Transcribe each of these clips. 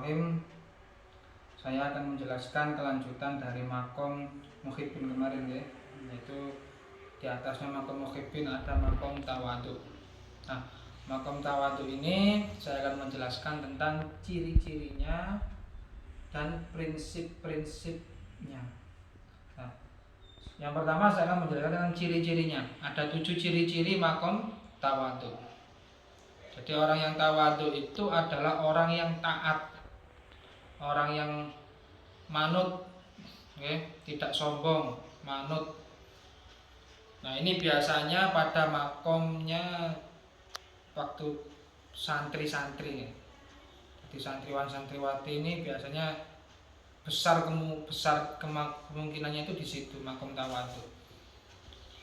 Bismillahirrahmanirrahim. Saya akan menjelaskan kelanjutan dari makom muhibbin kemarin ya, yaitu di atasnya makom muhibbin ada makom tawadu. Nah, makom tawadu ini saya akan menjelaskan tentang ciri-cirinya dan prinsip-prinsipnya. Nah, yang pertama saya akan menjelaskan tentang ciri-cirinya. Ada 7 ciri-ciri makom tawadu. Jadi orang yang tawadu itu adalah orang yang taat, orang yang manut, tidak sombong, manut. Nah, ini biasanya pada makomnya waktu santri-santri. Jadi santriwan santriwati ini biasanya besar kemungkinannya itu di situ makom tawadu.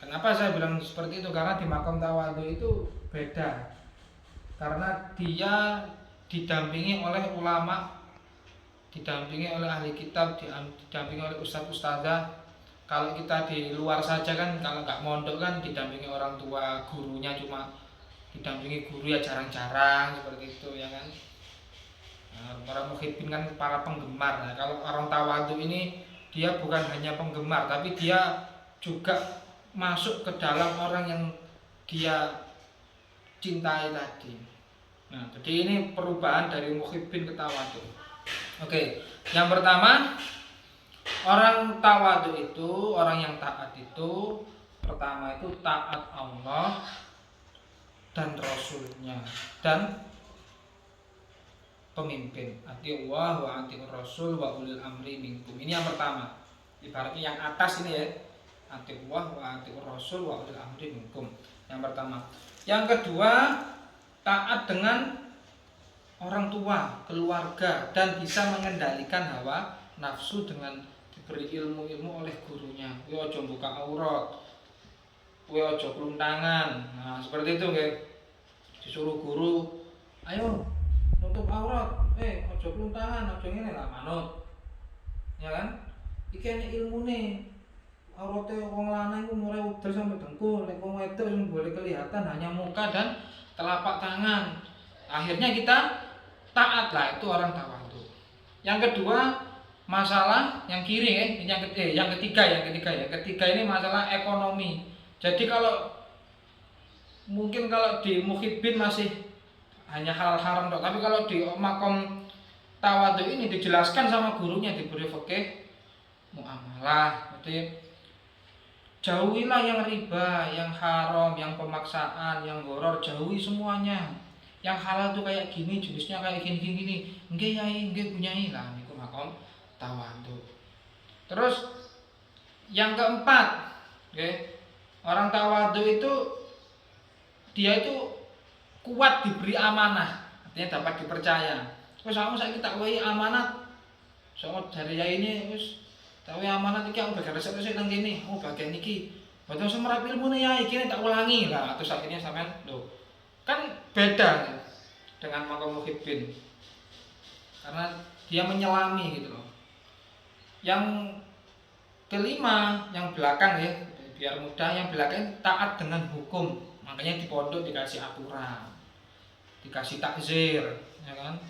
Kenapa saya bilang seperti itu? Karena di makom tawadu itu beda. Karena dia didampingi oleh ulama, didampingi oleh ahli kitab, didampingi oleh ustadz ustadzah. Kalau kita di luar saja kan, kalau nggak mondok kan didampingi orang tua, gurunya cuma didampingi guru ya jarang-jarang seperti itu ya kan. Nah, para muhibbin kan para penggemar. Nah, kalau orang tawadu ini dia bukan hanya penggemar, tapi dia juga masuk ke dalam orang yang dia cintai tadi. Nah, jadi ini perubahan dari muhibbin ke tawadu. Oke, yang pertama, orang tawadu itu, orang yang taat itu, pertama itu taat Allah dan Rasulnya dan pemimpin. Atiullah wa atiur Rasul wa ulil amri minkum. Ini yang pertama. Ibaratnya yang atas ini ya. Atiullah wa atiur Rasul wa ulil amri minkum. Yang pertama. Yang kedua, taat dengan orang tua, keluarga, dan bisa mengendalikan hawa nafsu dengan diberi ilmu-ilmu oleh gurunya. Kowe aja buka aurat, kowe aja keluntangan. Nah, seperti itu nggih. Disuruh guru, ayo nutup aurat, aja keluntangan, aja ngene lah manut. Ya kan? Iki ana ilmune. Aurate wong lanang iku mulai udel sampai dengkul, nek wong wedok sing boleh kelihatan hanya muka dan telapak tangan. Akhirnya kita taat lah, itu orang tawadu. Yang kedua, masalah yang kiri yang ketiga ini masalah ekonomi. Jadi kalau mungkin kalau di muhibbin masih hanya hal haram dok, tapi kalau di makom tawadu ini dijelaskan sama gurunya, diberi fikih muamalah. Jadi jauhilah yang riba, yang haram, yang pemaksaan, yang goror, jauhi semuanya. Yang halal tuh kayak gini, jenisnya kayak gini. Nggih yai, nggih Bu Nyai lah niku makom tawadu. Terus yang keempat, orang tawadu itu dia itu kuat diberi amanah, artinya dapat dipercaya. Terus kamu saiki tak wehi amanat, soal dari yai ini wis tapi amanat iki aku bagian resep nang kene, bagian iki. Mboten semerap ilmune ya iki tak ulangi lah. Terus akhirnya sampean lho. Kan beda ya, dengan makom muhibbin. Karena dia menyelami gitu loh. Yang kelima, yang belakang ya, biar mudah, yang belakang taat dengan hukum. Makanya di pondok dikasih aturan. Dikasih takzir, ya kan?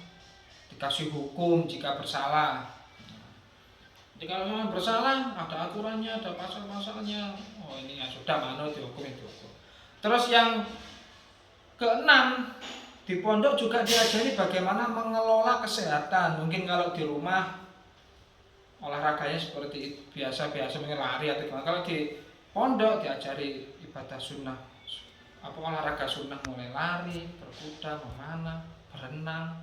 Dikasih hukum jika bersalah. Jadi kalau memang bersalah, ada aturannya, ada pasal-pasalnya. Oh ini ya sudah manut dihukum itu. Terus yang keenam, di pondok juga diajari bagaimana mengelola kesehatan. Mungkin kalau di rumah olahraganya seperti biasa-biasa mungkin lari atau gimana. Kalau di pondok diajari ibadah sunnah, olahraga sunnah mulai lari, berkuda, memanah, berenang.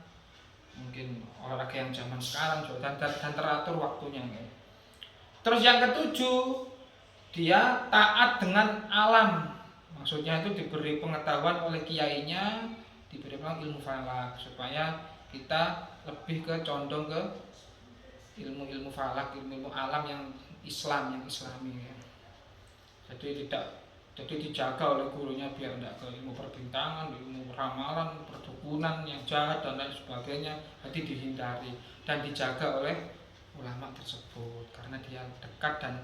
Mungkin olahraga yang zaman sekarang dan teratur waktunya. Terus yang ketujuh, dia taat dengan alam. Maksudnya itu diberi pengetahuan oleh kiainya, diberi ilmu falak supaya kita lebih condong ke ilmu-ilmu falak, ilmu alam yang Islam, yang Islami. Jadi dijaga oleh gurunya biar tidak ke ilmu perbintangan, ilmu ramalan, perdukunan yang jahat dan lain sebagainya. Jadi dihindari dan dijaga oleh ulama tersebut karena dia dekat dan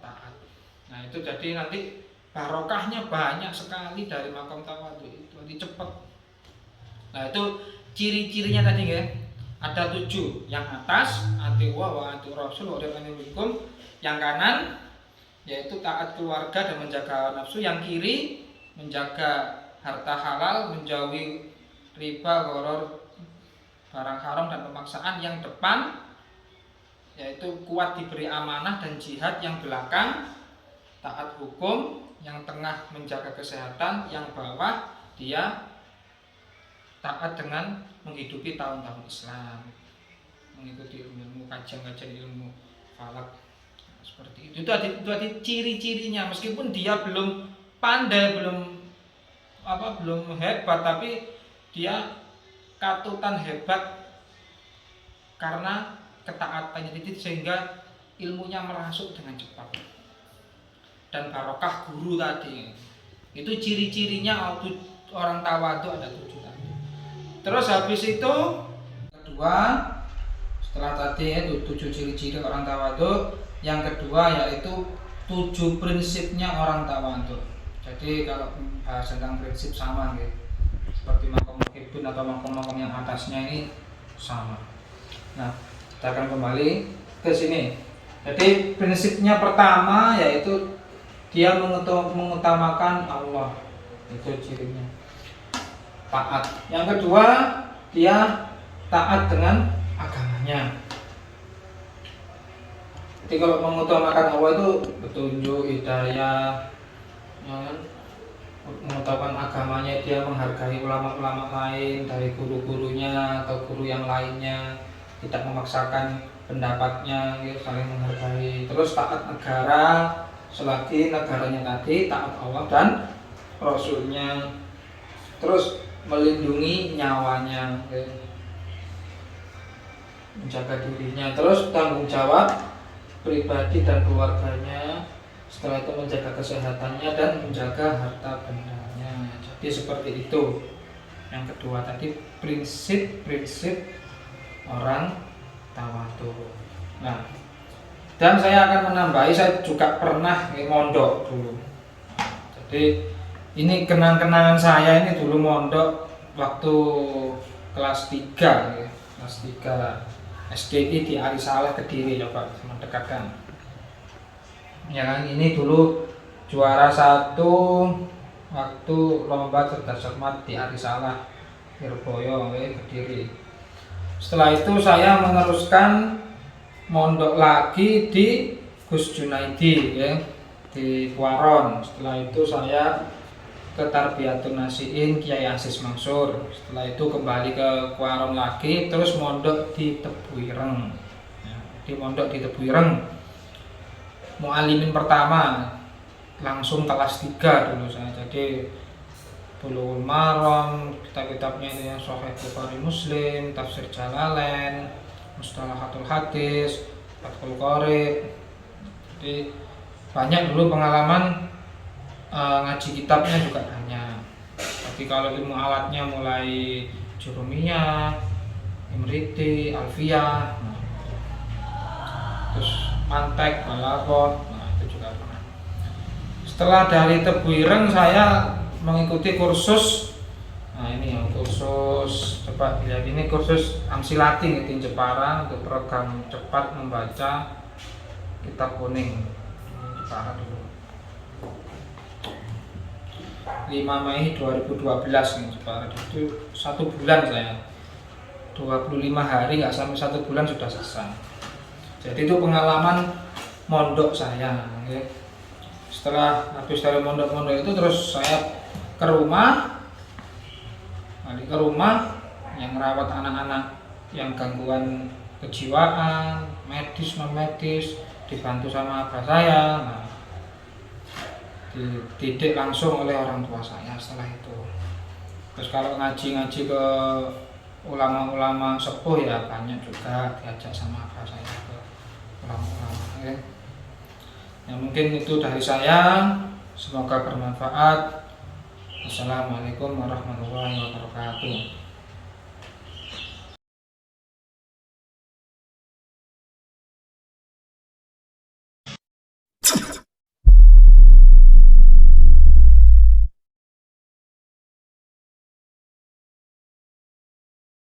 taat. Nah itu jadi nanti barokahnya banyak sekali dari makom tawadu itu, nanti cepat. Nah itu ciri-cirinya tadi ya. ada 7. Yang atas atiullah wa atiur rasul wa ulil amri minkum. Yang kanan yaitu taat keluarga dan menjaga nafsu. Yang kiri menjaga harta halal, menjauhi riba, gharar, barang haram dan pemaksaan. Yang depan yaitu kuat diberi amanah dan jihad. Yang belakang taat hukum. Yang tengah menjaga kesehatan. Yang bawah dia taat dengan menghidupi tahun-tahun Islam, mengikuti ilmu kajian ilmu falak. Seperti itu tadi ciri-cirinya. Meskipun dia belum pandai, belum hebat, tapi dia katutan hebat karena ketaatannya itu, sehingga ilmunya merasuk dengan cepat. Dan barokah guru tadi itu ciri-cirinya. Orang tawadhu ada 7 tadi. Terus habis itu kedua, setelah tadi itu 7 ciri-ciri orang tawadhu, yang kedua yaitu 7 prinsipnya orang tawadhu. Jadi kalau bahas tentang prinsip sama gitu. Seperti makom muhibbin atau makom-makom yang atasnya ini sama. Nah, kita akan kembali ke sini. Jadi prinsipnya pertama yaitu dia mengutamakan Allah. Itu cirinya. Taat. Yang kedua, dia taat dengan agamanya. Jadi kalau mengutamakan Allah itu petunjuk, hidayah, mengutamakan agamanya, dia menghargai ulama-ulama lain dari guru-gurunya atau guru yang lainnya, tidak memaksakan pendapatnya, ya, saling menghargai. Terus taat negara, selagi negaranya tadi taat Allah dan Rasulnya. Terus melindungi nyawanya, menjaga dirinya. Terus tanggung jawab pribadi dan keluarganya. Setelah itu menjaga kesehatannya dan menjaga harta bendanya. Jadi seperti itu. Yang kedua tadi prinsip-prinsip orang tawadhu. Nah, dan saya akan menambahi, saya juga pernah mondok dulu. Jadi ini kenang-kenangan saya ini dulu mondok waktu kelas 3 ya. Kelas 3 SDI di Arisalah Kediri, coba mendekatkan. Ya kan, ini dulu juara 1 waktu lomba cerdas cermat di Arisalah Lirboyo Kediri. Setelah itu saya meneruskan mondok lagi di Gus Junaidi ya, di Kuaron. Setelah itu saya ke Tarbiyatun Nasiin Kiai Aziz Mansur. Setelah itu kembali ke Kuaron lagi, terus mondok di Tebuireng. Ya, di mondok di Tebuireng. Mu'alimin pertama langsung kelas 3 dulu saya. Jadi Bulughul Maram, kitab-kitabnya ini Sahih Bukhari Muslim, Tafsir Jalalain, Mustalahatul Hadis, Fathul Qorib. Jadi banyak dulu pengalaman. Ngaji kitabnya juga banyak. Tapi kalau ilmu alatnya mulai Jurumiyah, Imriti, Alfiyah, terus Mantek, Balaghah, itu juga pernah. Setelah dari Tebuireng saya mengikuti kursus. Nah ini yang kursus, coba dilihat ini kursus Amsilating di Jepara untuk program cepat membaca kitab kuning. Jepara dulu. 5 Mei 2012 nih, Jepara. Itu 1 bulan saya. 25 hari, nggak sampai 1 bulan sudah selesai. Jadi itu pengalaman mondok saya. Ya. Setelah habis dari mondok-mondok itu terus saya ke rumah, balik ke rumah yang merawat anak-anak yang gangguan kejiwaan, medis non medis, dibantu sama abah saya. Nah, dididik langsung oleh orang tua saya setelah itu. Terus kalau ngaji-ngaji ke ulama-ulama sepuh ya banyak juga diajak sama abah saya ke ulama-ulama ya. Ya mungkin itu dari saya, semoga bermanfaat. Assalamualaikum warahmatullahi wabarakatuh.